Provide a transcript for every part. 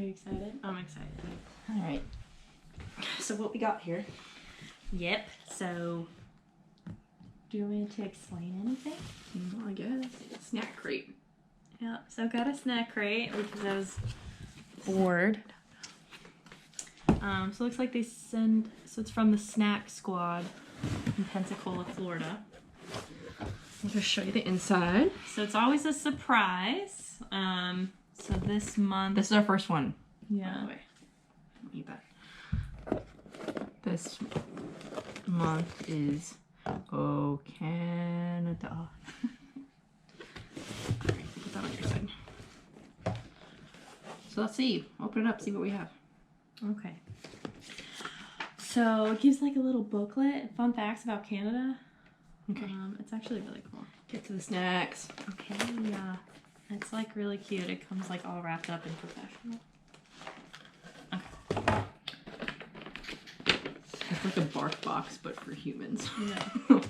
Are you excited? I'm excited. All right. So what we got here? Yep. So, do you want me to explain anything? Well, I guess. Snack crate. Yeah. So I got a snack crate because I was bored. So it looks like they send. So it's from the Snack Squad in Pensacola, Florida. I'll just show you the inside. So it's always a surprise. So this month. This is our first one. Yeah. By the way. Eat that. This month is Oh Canada. Alright, put that on your side. So let's see. Open it up, see what we have. Okay. So it gives like a little booklet, fun facts about Canada. Okay. It's actually really cool. Get to the snacks. Okay, yeah. It's like really cute. It comes like all wrapped up and professional. Okay. It's like a bark box, but for humans. Yeah. I'm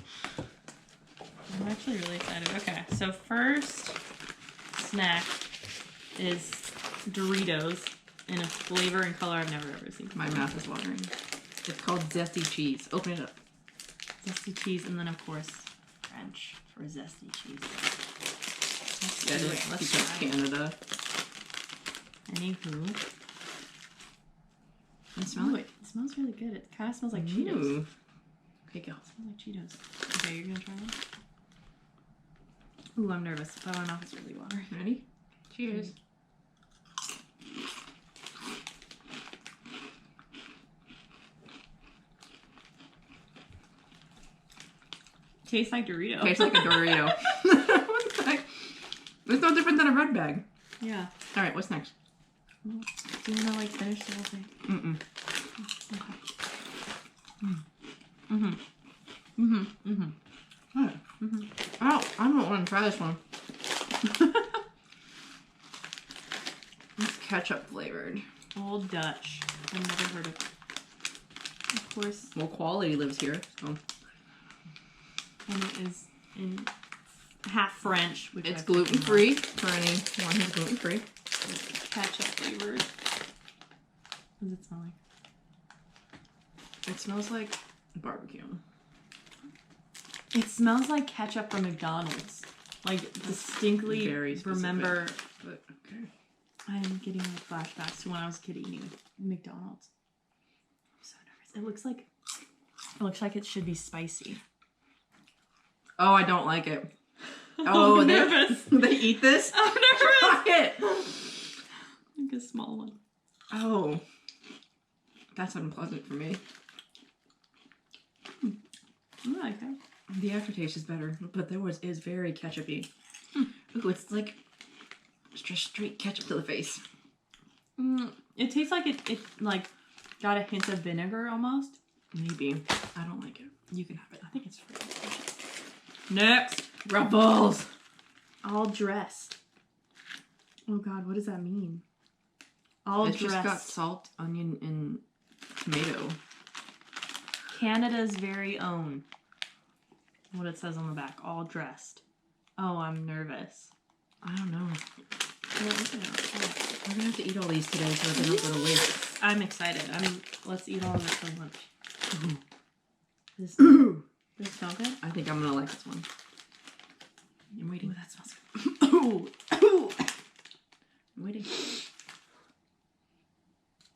actually really excited. Okay, so first snack is Doritos in a flavor and color I've never ever seen. My mouth is watering. It's called Zesty Cheese. Open it up. Zesty cheese, and then of course French for zesty cheese. Let's That do is it. Let's because try it. Canada. Anywho. Can you smell it? It smells really good. It kind of smells like Cheetos. Ooh. Okay, go. It smells like Cheetos. Okay, you're gonna try one? Ooh, I'm nervous, but my mouth is really watering. Ready? Cheers. Tastes like Dorito. Tastes like a Dorito. What the heck? It's no different than a red bag. Yeah. All right, what's next? Do you wanna like finish the whole thing? Mm-mm. What? I don't want to try this one. It's ketchup flavored. Old Dutch. I've never heard of it. Of course. Well, quality lives here, so. And it is in half French, which It's I've gluten free for anyone who's gluten free. ketchup flavored. What does it smell like? It smells like barbecue. It smells like ketchup from McDonald's. Like distinctly Very specific. remember. But okay. I'm getting like flashbacks to when I was a kid eating McDonald's. I'm so nervous. It looks like it should be spicy. Oh, I don't like it. Oh, Oh, I'm they, nervous. they eat this? I'm nervous. Try it. Like a small one. Oh, that's unpleasant for me. I like it. The aftertaste is better, but is very ketchupy. Ooh, it's like just straight ketchup to the face. It tastes like it like got a hint of vinegar almost. Maybe. I don't like it. You can have it. I think it's free. Next. Ruffles! All dressed. Oh god, what does that mean? All It's dressed. just got salt, onion, and tomato. Canada's very own. What it says on the back. All dressed. Oh, I'm nervous. I don't know. Well, open it up. We're gonna have to eat all these today so they don't go to waste. I'm excited. Let's eat all of it for lunch. Does it smell good? I think I'm gonna like this one. I'm Ooh, waiting. that smells good. Ooh. Ooh. I'm waiting.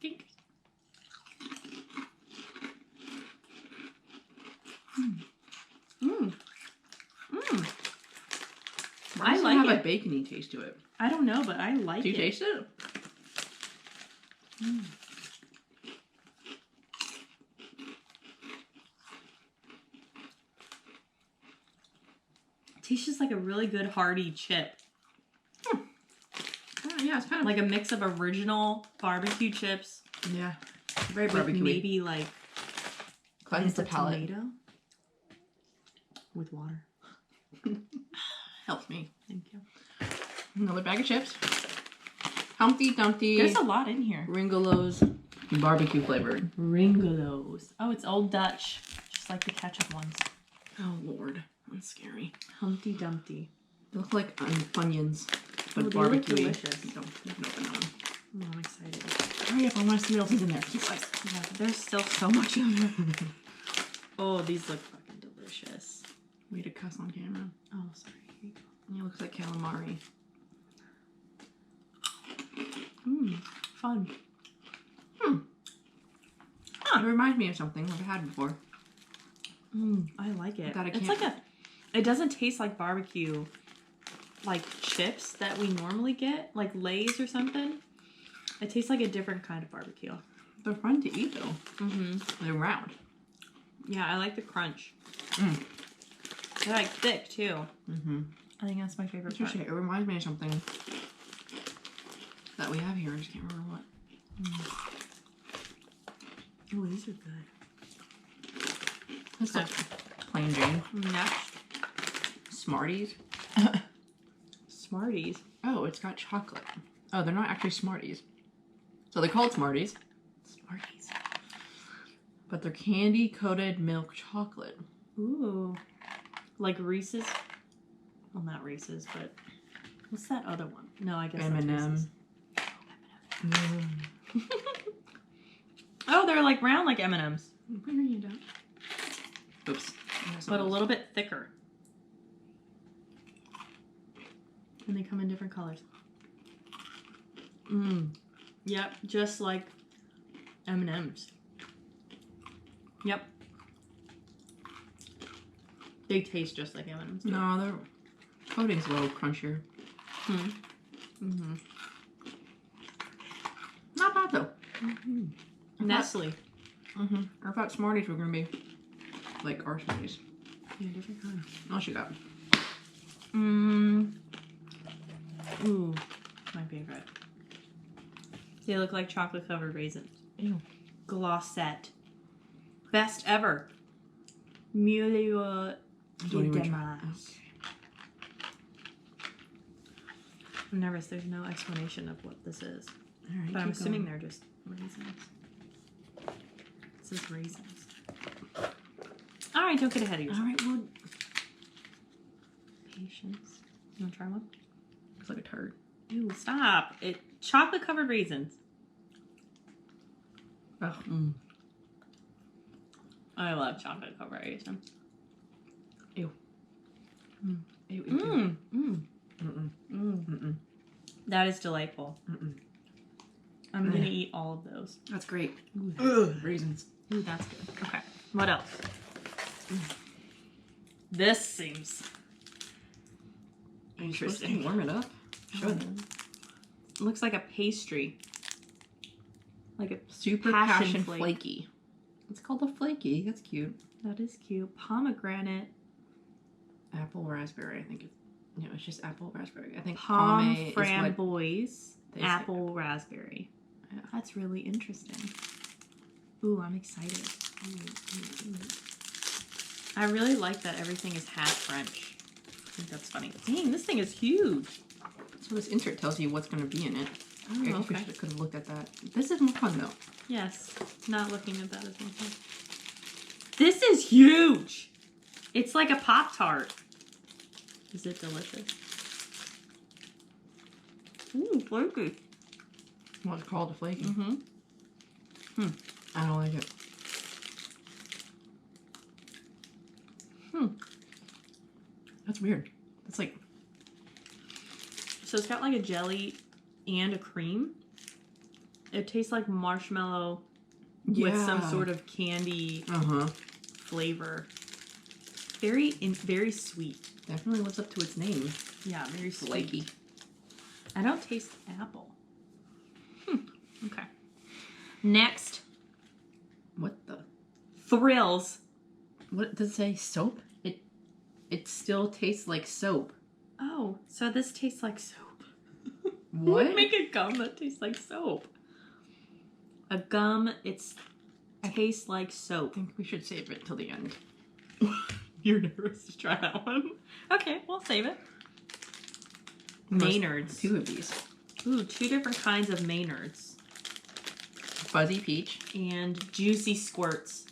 Dink. Why does it like have it. a bacony taste to it? I don't know, but I like Do you it. taste it? It tastes just like a really good hearty chip. Oh, yeah, it's kind of Like a mix of original barbecue chips yeah, very with barbecue. maybe like Cleanse the hint of palate. tomato with water. Helps me. Thank you. Another bag of chips. Humpty Dumpty. There's a lot in here. Ringolos. Barbecue flavored. Ringolos. Oh, it's Old Dutch, just like the ketchup ones. Oh lord, that's scary. Humpty Dumpty. They look like Funyuns, but Oh, they look barbecue. delicious. Don't open that one. Oh, I'm excited. Hurry up, I want to see what else is in there. Keep like, Yeah, there's still so much in there. Oh, these look fucking delicious. way to cuss on camera. Oh, sorry. Here you go. It looks like calamari. Fun. It reminds me of something I've had before. I like it. God, I It's can't- like it doesn't taste like barbecue, like chips that we normally get, like Lay's or something. It tastes like a different kind of barbecue. They're fun to eat though. They're round. Yeah, I like the crunch. Mm. They're like thick too. I think that's my favorite part. Interesting. It reminds me of something that we have here. I just can't remember what. Oh, these are good. It's like plain Jane. Next, Smarties. Smarties. Oh, it's got chocolate. Oh, they're not actually Smarties. So they're called Smarties. Smarties. But they're candy coated milk chocolate. Ooh, like Reese's. Well, not Reese's, but what's that other one? No, I guess that's M&M. Reese's. Oh, they're like round like M&Ms, Oops. but a little bit thicker. And they come in different colors. Yep, just like M&Ms. Yep. They taste just like M&Ms. too. No, their coating's a little crunchier. Not bad though. Nestle. I thought Smarties were gonna be like our Smarties. Yeah, different kind. What else you got? Ooh, my favorite. They look like chocolate covered raisins. Ew. Glossette. Best ever. Milieu Don't even de try. Mas. I'm nervous. There's no explanation of what this is. All right, But I'm keep assuming going. they're just raisins. It says raisins. Alright, don't get ahead of yourself. All right, well, Patience. You want to try one? looks like a turd. Ew, stop. Chocolate covered raisins. Oh, I love chocolate covered raisins. Ew. Ew, ew, ew. That is delightful. I'm gonna eat all of those. That's great. Ooh, Raisins. Ooh, that's good. Okay. What else? This seems Are you supposed to interesting. warm it up? Should. It looks like a pastry. Like a Super passion passion flake. flaky. It's called a flaky. That's cute. That is cute. Pomegranate. Apple raspberry. I think it's no. It's just apple raspberry. I think Pomme pommes framboise. they say. Apple raspberry. Yeah. That's really interesting. Ooh, I'm excited. I really like that everything is half French. I think that's funny. Dang, this thing is huge. So this insert tells you what's going to be in it. Oh, I guess we okay. could have looked at that. This is more fun though. Yes, not looking at that as much. This is huge. It's like a Pop-Tart. Is it delicious? Ooh, flaky. What's called a flaky? Mm-hmm. I don't like it. That's weird. It's like So it's got like a jelly and a cream. It tastes like marshmallow with some sort of candy flavor. Very sweet. Definitely lives up to its name. Yeah, very sweet. Flaky. I don't taste apple. Okay. Next, What the? Thrills. What does it say? Soap? It still tastes like soap. Oh, so this tastes like soap. What? Make a gum that tastes like soap. A gum, tastes like I soap. think we should save it till the end. You're nervous to try that one. Okay, we'll save it. Maynards. Two of these. Ooh, two different kinds of Maynards. Fuzzy peach. And juicy squirts.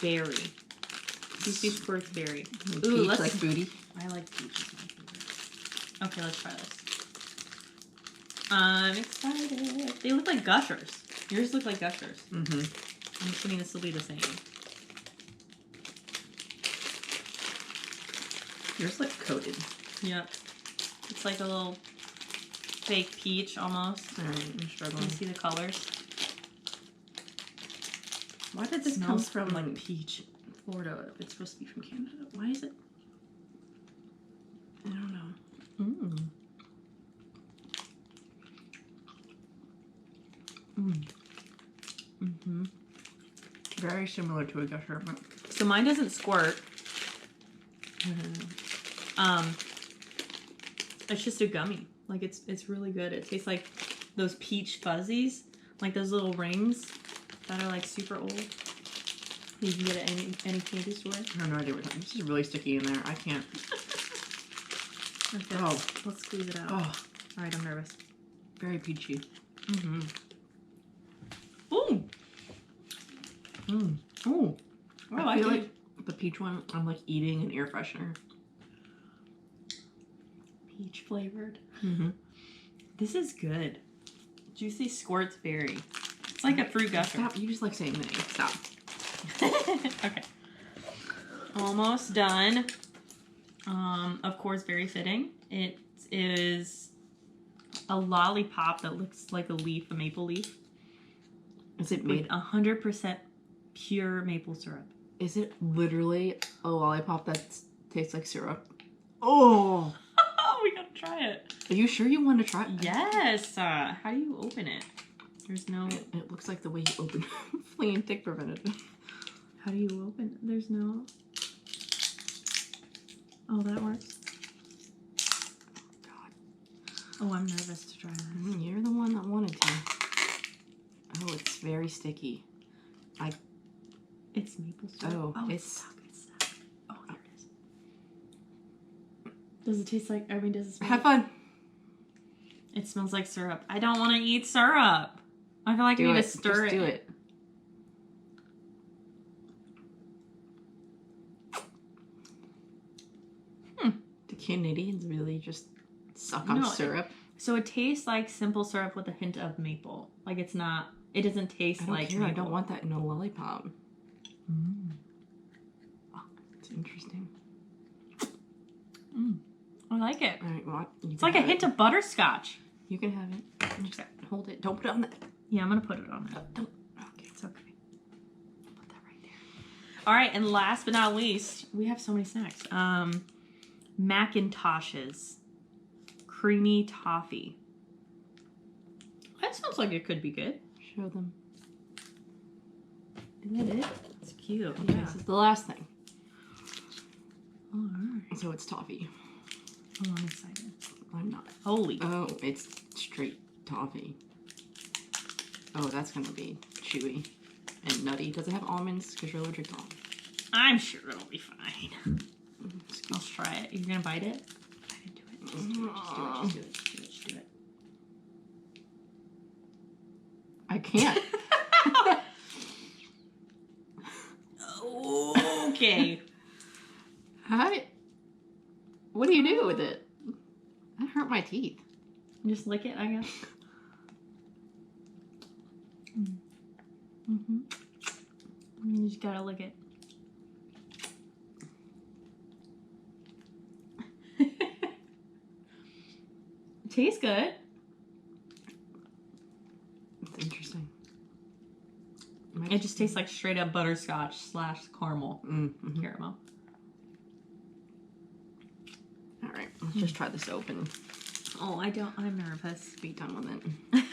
Berry. Juicy squirts berry. Ooh, Peach let's... like booty. I like peach. It's my favorite. Okay, let's try this. I'm excited. They look like Gushers. Yours look like Gushers. Mm-hmm. I'm assuming this will be the same. Yours look coated. Yep. It's like a little fake peach almost. Alright, I'm struggling. You see the colors? Why did this come Smells from like peach. Florida if it's supposed to be from Canada? Why is it? I don't know. Mm. Mm. Mm-hmm. Very similar to a Gusher, but So mine doesn't squirt. It's just a gummy. Like it's really good. It tastes like those peach fuzzies, like those little rings that are like super old. You can get it at any candy store. I have no idea what time. This is really sticky in there. I can't. Okay, Oh. let's squeeze it out. Oh, All right, I'm nervous. very peachy. Mm-hmm. Ooh. Mm. Ooh. Oh, I feel like like the peach one, I'm like eating an air freshener. peach flavored. Mm-hmm. This is good. Juicy Squirts Berry. It's like a fruit gusher. Stop. You just like saying that. Stop. Okay. Almost done. Of course, very fitting. It is a lollipop that looks like a leaf, a maple leaf, Is it with made? 100% pure maple syrup. Is it literally a lollipop that tastes like syrup? Oh. Oh, we gotta try it. Are you sure you want to try it? Yes. How do you open it? There's no. It looks like the way you open flea and tick preventative. How do you open it? There's no. Oh, that works. God. Oh, I'm nervous to try this. You're the one that wanted to. Oh, it's very sticky. It's maple syrup. Oh, it's stuck. It's stuck. Oh, there it is. Does it taste like? I mean, does it smell? Have fun. It smells like syrup. I don't want to eat syrup. I feel like I Do need it. to stir Just it. do it. The Canadians really just suck on No, syrup. So it tastes like simple syrup with a hint of maple. Like it's not. It doesn't taste I don't like care. maple. I don't want that in a lollipop. Mm. Oh, it's interesting. I like it. All right, well, It's like a hint of butterscotch. You can have it. Just hold it. Don't put it on the. Yeah, I'm gonna put it on it. Don't. Okay. It's okay. Put that right there. All right, and last but not least, we have so many snacks. Macintoshes, creamy toffee. That sounds like it could be good. Show them. Is that it? It's cute. Okay, Yeah. this is the last thing. All right. So it's toffee. Oh, I'm excited. I'm not. Holy. Oh, it's straight toffee. Oh, that's gonna be chewy and nutty. Does it have almonds? Because you're allergic to almonds. I'm sure it'll be fine. I'll try it. You're gonna bite it? Bite into it. Just do it. Just do it. Just do it. Just do it. I can't. Okay. Hi. What do you do with it? That hurt my teeth. Just lick it, I guess. Mm-hmm. You just gotta lick it. Tastes good. It's interesting. It just tastes like straight up butterscotch / caramel. Mm-hmm. Caramel. All right, let's just try this open. Oh, I'm nervous. Be done with it.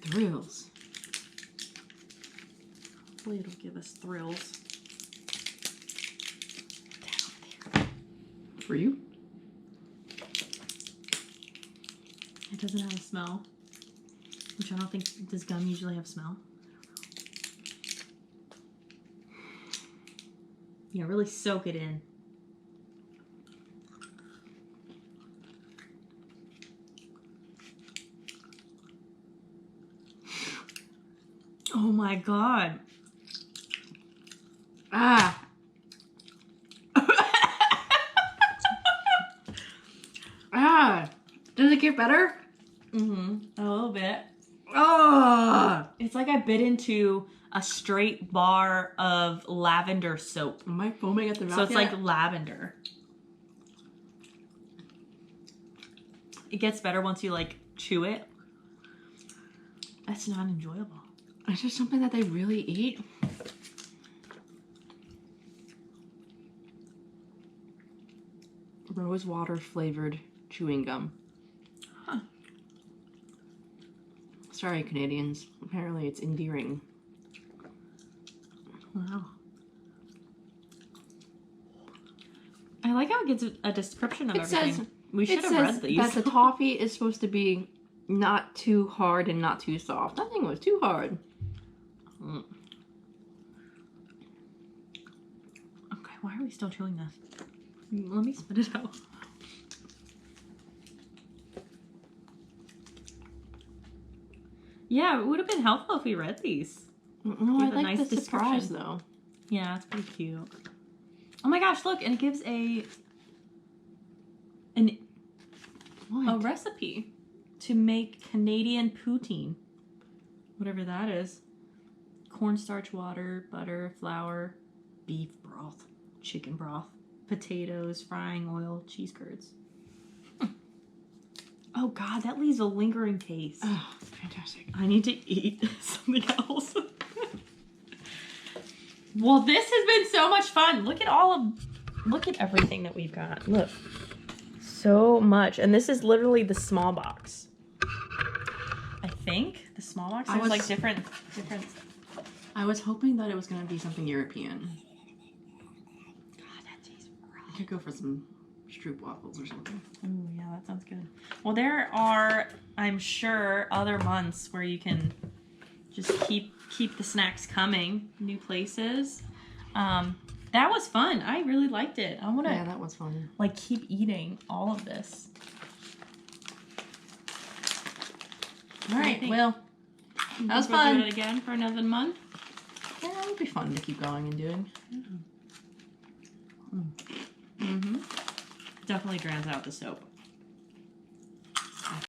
Thrills. Hopefully it'll give us thrills. For you? It doesn't have a smell. Which I don't think, does gum usually have smell? Yeah, really soak it in. Oh my god. Ah. get better? Mm-hmm. A little bit. Oh! It's like I bit into a straight bar of lavender soap. Am I foaming at the mouth So it's yet? like lavender. It gets better once you like chew it. That's not enjoyable. Is this something that they really eat? Rose water flavored chewing gum. Huh. Sorry, Canadians. Apparently it's endearing. Wow. I like how it gives a description of everything. We should have read these. That the toffee is supposed to be not too hard and not too soft. Nothing was too hard. Mm. Okay, why are we still chewing this? Let me spit it out. Yeah, it would have been helpful if we read these. No, I Give a like nice the surprise description. though. Yeah, it's pretty cute. Oh my gosh, look, and it gives a recipe to make Canadian poutine. Whatever that is. Cornstarch water, butter, flour, beef broth, chicken broth, potatoes, frying oil, cheese curds. Oh god, that leaves a lingering taste. Oh, fantastic. I need to eat something else. Well, this has been so much fun. Look at everything that we've got. Look. So much. And this is literally the small box. I think the small box has like different. I was hoping that it was gonna be something European. God, that tastes rough. I could go for some Stroop waffles or something. Oh yeah, that sounds good. Well, there are, I'm sure, other months where you can just keep the snacks coming. New places. That was fun. I really liked it. I want to Yeah, that was fun. like keep eating all of this. All right. Well, that was We'll fun. do it again for another month. Yeah, it would be fun to keep going and doing. Mm-hmm. Definitely drowns out the soap.